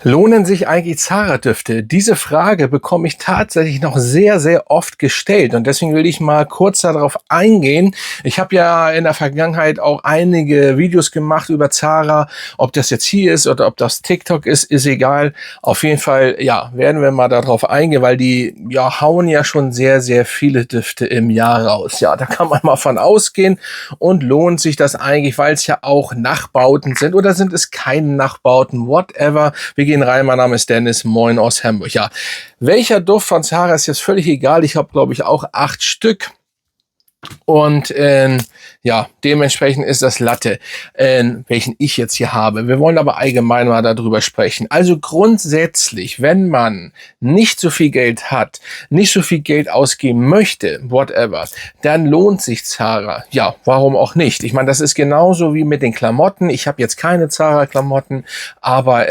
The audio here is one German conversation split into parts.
Lohnen sich eigentlich Zara-Düfte? Diese Frage bekomme ich tatsächlich noch sehr, sehr oft gestellt und deswegen will ich mal kurz darauf eingehen. Ich habe ja in der Vergangenheit auch einige Videos gemacht über Zara. Ob das jetzt hier ist oder ob das TikTok ist egal. Auf jeden Fall, ja, werden wir mal darauf eingehen, weil die hauen ja schon sehr, sehr viele Düfte im Jahr raus. Ja, da kann man mal von ausgehen und lohnt sich das eigentlich, weil es ja auch Nachbauten sind oder sind es keine Nachbauten, whatever. Wir gehen rein, mein Name ist Dennis, moin aus Hamburg. Ja, welcher Duft von Zara ist jetzt völlig egal. Ich habe, glaube ich, auch 8 Stück. Und ja, dementsprechend ist das Latte, welchen ich jetzt hier habe. Wir wollen aber allgemein mal darüber sprechen. Also grundsätzlich, wenn man nicht so viel Geld hat, nicht so viel Geld ausgeben möchte, whatever, dann lohnt sich Zara. Ja, warum auch nicht? Ich meine, das ist genauso wie mit den Klamotten. Ich habe jetzt keine Zara-Klamotten, aber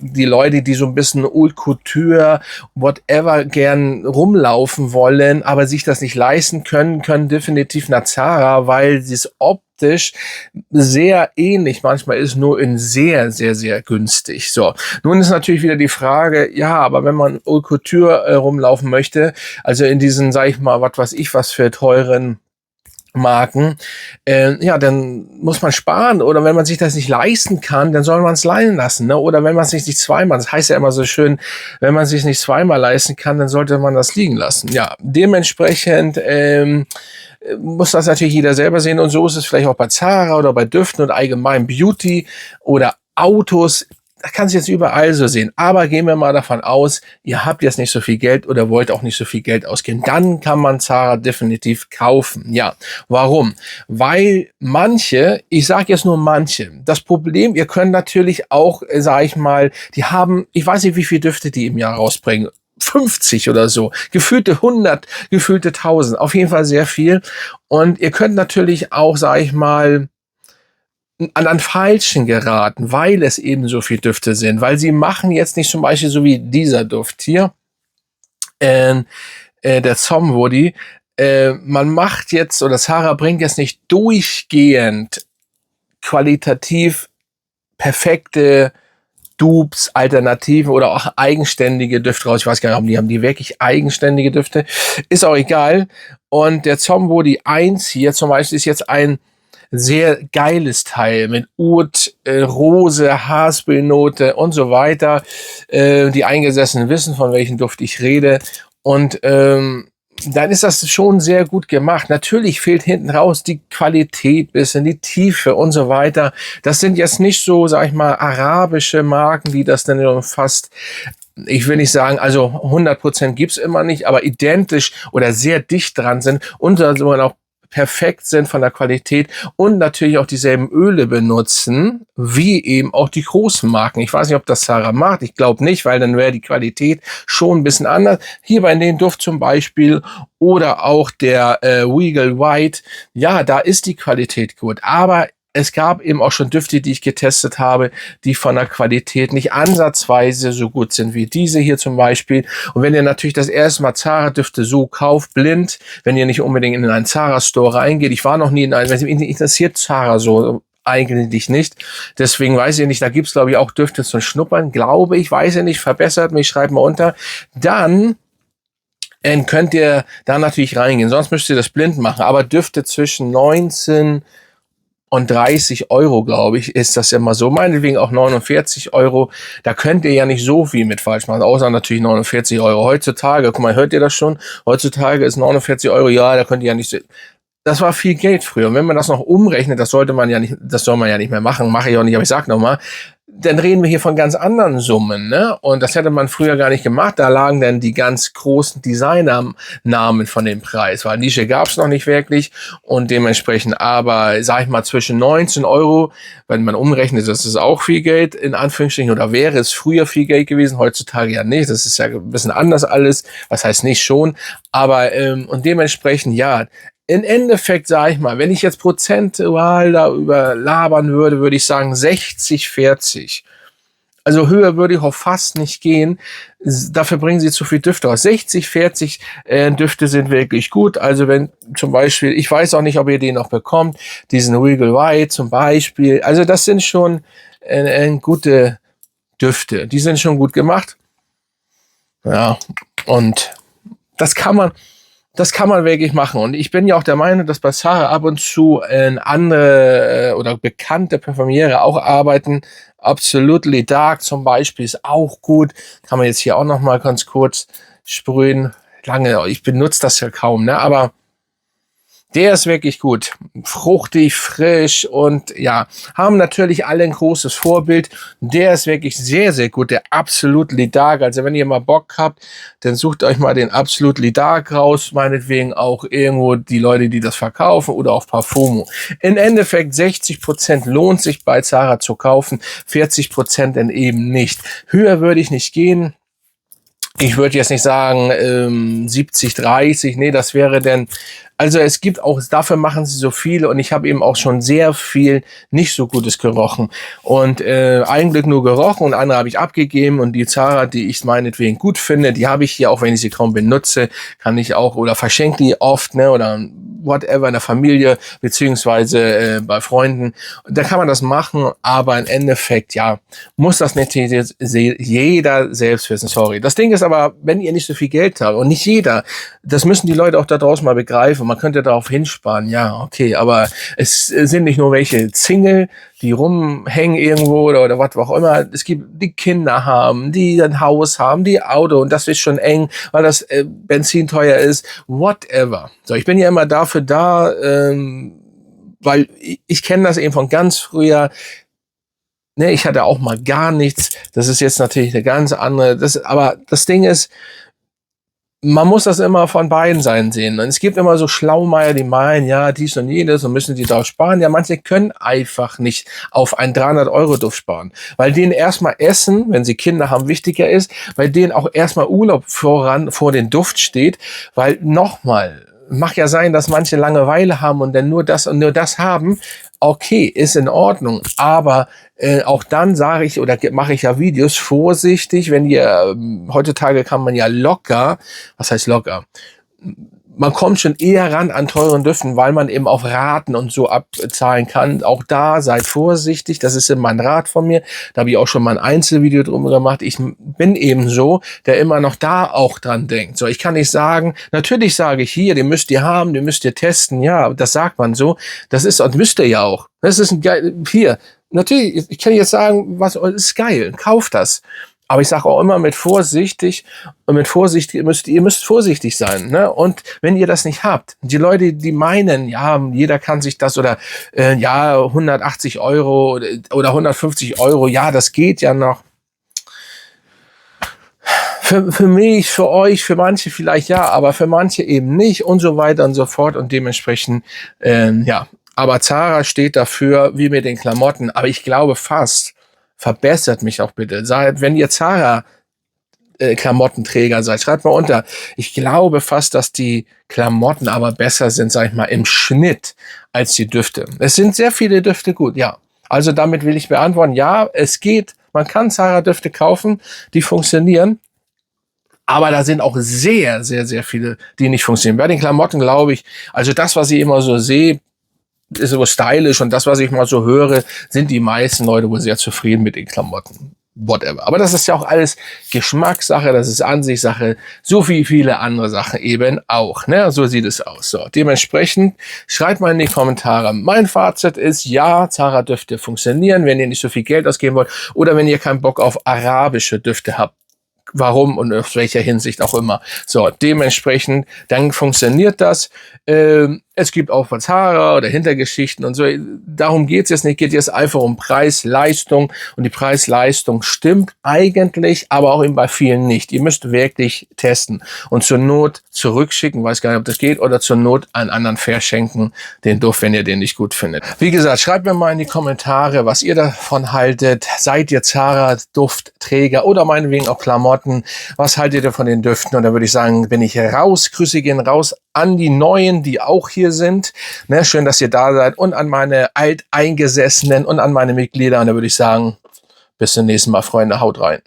die Leute, die so ein bisschen Haute Couture, whatever, gern rumlaufen wollen, aber sich das nicht leisten können, können definitiv nach Zara, weil sie es optisch sehr ähnlich manchmal ist, nur in sehr, sehr, sehr günstig. So, nun ist natürlich wieder die Frage, ja, aber wenn man Haute Couture rumlaufen möchte, also in diesen, sag ich mal, was für teuren Marken, ja, dann muss man sparen, oder wenn man sich das nicht leisten kann, dann soll man es leihen lassen, ne? Oder wenn man es sich nicht zweimal, das heißt ja immer so schön, wenn man es sich nicht zweimal leisten kann, dann sollte man das liegen lassen. Ja, dementsprechend muss das natürlich jeder selber sehen, und so ist es vielleicht auch bei Zara oder bei Düften und allgemein Beauty oder Autos. Da kann es jetzt überall so sehen. Aber gehen wir mal davon aus, ihr habt jetzt nicht so viel Geld oder wollt auch nicht so viel Geld ausgeben. Dann kann man Zara definitiv kaufen. Ja, warum? Weil manche, ich sage jetzt nur manche, das Problem, ihr könnt natürlich auch, sage ich mal, die haben, ich weiß nicht, wie viele Düfte die im Jahr rausbringen. 50 oder so, gefühlte 100, gefühlte 1000, auf jeden Fall sehr viel. Und ihr könnt natürlich auch, sage ich mal, an Falschen geraten, weil es eben so viel Düfte sind, weil sie machen jetzt nicht zum Beispiel so wie dieser Duft hier, der Somebody, man macht jetzt, oder Zara bringt jetzt nicht durchgehend qualitativ perfekte Dupes, Alternativen oder auch eigenständige Düfte raus. Ich weiß gar nicht, haben die wirklich eigenständige Düfte? Ist auch egal. Und der Somebody 1 hier zum Beispiel ist jetzt ein sehr geiles Teil mit Oud, Rose, Haspelnote und so weiter. Die Eingesessenen wissen, von welchem Duft ich rede. Und dann ist das schon sehr gut gemacht. Natürlich fehlt hinten raus die Qualität, bisschen die Tiefe und so weiter. Das sind jetzt nicht so, sag ich mal, arabische Marken, die das dann fast, ich will nicht sagen, also 100% gibt's immer nicht, aber identisch oder sehr dicht dran sind und sogar auch perfekt sind von der Qualität und natürlich auch dieselben Öle benutzen, wie eben auch die großen Marken. Ich weiß nicht, ob das Zara macht, ich glaube nicht, weil dann wäre die Qualität schon ein bisschen anders. Hier bei den Duft zum Beispiel oder auch der Regal White, ja, da ist die Qualität gut, aber es gab eben auch schon Düfte, die ich getestet habe, die von der Qualität nicht ansatzweise so gut sind wie diese hier zum Beispiel. Und wenn ihr natürlich das erste Mal Zara-Düfte so kauft, blind, wenn ihr nicht unbedingt in einen Zara-Store reingeht, ich war noch nie in einem, mich interessiert Zara so eigentlich nicht. Deswegen weiß ich nicht, da gibt's glaube ich auch Düfte zum Schnuppern, glaube ich, weiß ich nicht, verbessert mich, schreibt mal unter. Dann könnt ihr da natürlich reingehen, sonst müsst ihr das blind machen. Aber Düfte zwischen 19 und 30 Euro, glaube ich, ist das immer so. Meinetwegen auch 49 Euro. Da könnt ihr ja nicht so viel mit falsch machen, außer natürlich 49 Euro. Heutzutage, guck mal, hört ihr das schon? Heutzutage ist 49 Euro, ja, da könnt ihr ja nicht... Das war viel Geld früher. Und wenn man das noch umrechnet, das soll man ja nicht mehr machen, mache ich auch nicht, aber ich sag nochmal, dann reden wir hier von ganz anderen Summen, ne? Und das hätte man früher gar nicht gemacht. Da lagen dann die ganz großen Designernamen von dem Preis, weil Nische gab's noch nicht wirklich und dementsprechend aber, sag ich mal, zwischen 19 Euro, wenn man umrechnet, das ist auch viel Geld, in Anführungsstrichen, oder wäre es früher viel Geld gewesen, heutzutage ja nicht. Das ist ja ein bisschen anders alles, was heißt nicht schon, aber und dementsprechend, ja, im Endeffekt, sage ich mal, wenn ich jetzt prozentual darüber labern würde, würde ich sagen 60-40. Also höher würde ich auch fast nicht gehen. Dafür bringen sie zu viel Düfte aus. 60-40 Düfte sind wirklich gut. Also wenn zum Beispiel, ich weiß auch nicht, ob ihr den noch bekommt, diesen Regal White zum Beispiel. Also das sind schon gute Düfte. Die sind schon gut gemacht. Ja, und das kann man wirklich machen. Und ich bin ja auch der Meinung, dass bei Zara ab und zu andere oder bekannte Parfümiere auch arbeiten. Absolutely Dark zum Beispiel ist auch gut. Kann man jetzt hier auch noch mal ganz kurz sprühen. Lange, ich benutze das ja kaum, ne? Aber der ist wirklich gut. Fruchtig, frisch und ja, haben natürlich alle ein großes Vorbild. Der ist wirklich sehr, sehr gut. Der Absolutely Dark. Also wenn ihr mal Bock habt, dann sucht euch mal den Absolutely Dark raus. Meinetwegen auch irgendwo die Leute, die das verkaufen oder auf Parfumo. Im Endeffekt 60% lohnt sich bei Zara zu kaufen, 40% dann eben nicht. Höher würde ich nicht gehen. Ich würde jetzt nicht sagen 70-30, nee, das wäre denn, also es gibt auch, dafür machen sie so viel und ich habe eben auch schon sehr viel nicht so Gutes gerochen und ein Glück nur gerochen und andere habe ich abgegeben und die Zara, die ich meinetwegen gut finde, die habe ich hier, auch wenn ich sie kaum benutze, kann ich auch oder verschenke die oft, ne, oder whatever in der Familie beziehungsweise bei Freunden. Da kann man das machen, aber im Endeffekt, ja, muss das nicht jeder selbst wissen, sorry. Das Ding ist aber, wenn ihr nicht so viel Geld habt und nicht jeder, das müssen die Leute auch da draußen mal begreifen. Man könnte darauf hinsparen, ja, okay, aber es sind nicht nur welche Single, die rumhängen irgendwo oder was auch immer. Es gibt, die Kinder haben, die ein Haus haben, die Auto und das ist schon eng, weil das Benzin teuer ist, whatever. So, ich bin ja immer dafür da, weil ich kenne das eben von ganz früher. Ne, ich hatte auch mal gar nichts. Das ist jetzt natürlich eine ganz andere. Aber das Ding ist, man muss das immer von beiden Seiten sehen. Und es gibt immer so Schlaumeier, die meinen, ja, dies und jenes und müssen die darauf sparen. Ja, manche können einfach nicht auf einen 300-Euro-Duft sparen. Weil denen erstmal Essen, wenn sie Kinder haben, wichtiger ist. Weil denen auch erstmal Urlaub vor den Duft steht. Weil nochmal, mag ja sein, dass manche Langeweile haben und dann nur das und nur das haben. Okay, ist in Ordnung, aber auch dann sage ich oder mache ich ja Videos vorsichtig, wenn ihr, heutzutage kann man ja locker, was heißt locker? Man kommt schon eher ran an teuren Düften, weil man eben auf Raten und so abzahlen kann. Auch da seid vorsichtig, das ist immer ein Rat von mir. Da habe ich auch schon mal ein Einzelvideo drum gemacht. Ich bin eben so, der immer noch da auch dran denkt. So, ich kann nicht sagen, natürlich sage ich hier, den müsst ihr haben, den müsst ihr testen. Ja, das sagt man so. Das ist, und müsst ihr ja auch. Das ist ein geil, hier. Natürlich, ich kann jetzt sagen, was ist geil, kauft das. Aber ich sage auch immer mit vorsichtig und mit Vorsicht, ihr müsst vorsichtig sein. Ne? Und wenn ihr das nicht habt, die Leute, die meinen, ja, jeder kann sich das oder ja, 180 Euro oder 150 Euro, ja, das geht ja noch. Für mich, für euch, für manche vielleicht ja, aber für manche eben nicht und so weiter und so fort. Und dementsprechend, ja, aber Zara steht dafür, wie mit den Klamotten. Aber ich glaube fast, verbessert mich auch bitte. Wenn ihr Zara Klamottenträger seid, schreibt mal unter. Ich glaube fast, dass die Klamotten aber besser sind, sag ich mal, im Schnitt als die Düfte. Es sind sehr viele Düfte gut, ja. Also damit will ich beantworten, ja, es geht. Man kann Zara-Düfte kaufen, die funktionieren. Aber da sind auch sehr, sehr, sehr viele, die nicht funktionieren. Bei den Klamotten glaube ich, also das, was ich immer so sehe, ist so stylisch und das, was ich mal so höre, sind die meisten Leute wohl sehr zufrieden mit den Klamotten. Whatever. Aber das ist ja auch alles Geschmackssache, das ist Ansichtssache, so wie viele andere Sachen eben auch. Ne? So sieht es aus. So, dementsprechend schreibt mal in die Kommentare. Mein Fazit ist, ja, Zara-Düfte funktionieren, wenn ihr nicht so viel Geld ausgeben wollt oder wenn ihr keinen Bock auf arabische Düfte habt. Warum und auf welcher Hinsicht auch immer. So, dementsprechend, dann funktioniert das. Es gibt auch von Zara oder Hintergeschichten und so. Darum geht's jetzt nicht. Geht jetzt einfach um Preis-Leistung. Und die Preis-Leistung stimmt eigentlich, aber auch eben bei vielen nicht. Ihr müsst wirklich testen und zur Not zurückschicken, weiß gar nicht, ob das geht, oder zur Not einen anderen verschenken, den Duft, wenn ihr den nicht gut findet. Wie gesagt, schreibt mir mal in die Kommentare, was ihr davon haltet. Seid ihr Zara-Duftträger oder meinetwegen auch Klamotten? Was haltet ihr von den Düften? Und da würde ich sagen, bin ich raus. Grüße gehen raus an die Neuen, die auch hier sind. Ne, schön, dass ihr da seid. Und an meine Alteingesessenen und an meine Mitglieder. Und da würde ich sagen, bis zum nächsten Mal, Freunde. Haut rein.